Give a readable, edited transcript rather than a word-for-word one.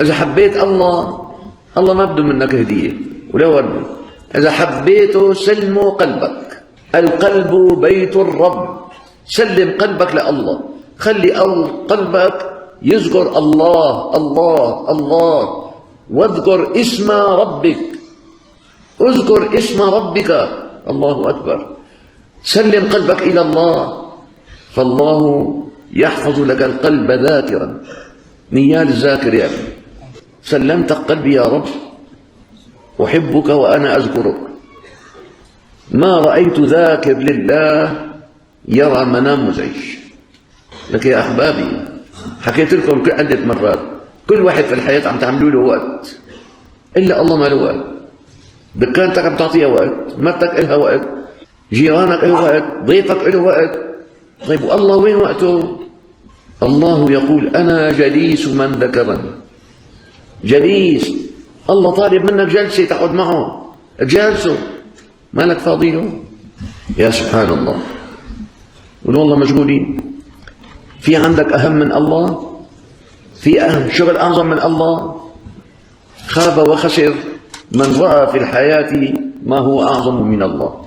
إذا حبيت الله، الله ما بده منك هدية ولا ورد. إذا حبيته سلمه قلبك. القلب بيت الرب. سلم قلبك لله، خلي قلبك يذكر الله الله الله، واذكر اسم ربك، اذكر اسم ربك. الله أكبر. سلم قلبك إلى الله، فالله يحفظ لك القلب ذاكرا. نيال الذاكر يا ابني. سلمتك قلبي يا رب، أحبك وأنا أذكرك. ما رأيت ذاكر لله يرى منام مزعج. لك يا أحبابي، حكيت لكم عدة مرات، كل واحد في الحياة عم تعملوا له وقت، إلا الله ما له وقت. دكانتك عم تعطيها وقت، مرتك إلها وقت، جيرانك له وقت، ضيفك له وقت. طيب والله وين وقته؟ الله يقول أنا جليس من ذكرني. جليس، الله طالب منك جلسة تقعد معه، جالسه، مالك فاضيه؟ يا سبحان الله. والله مشغولين. في عندك أهم من الله؟ في أهم شغل أعظم من الله؟ خاب وخسر من رأى في الحياة ما هو أعظم من الله.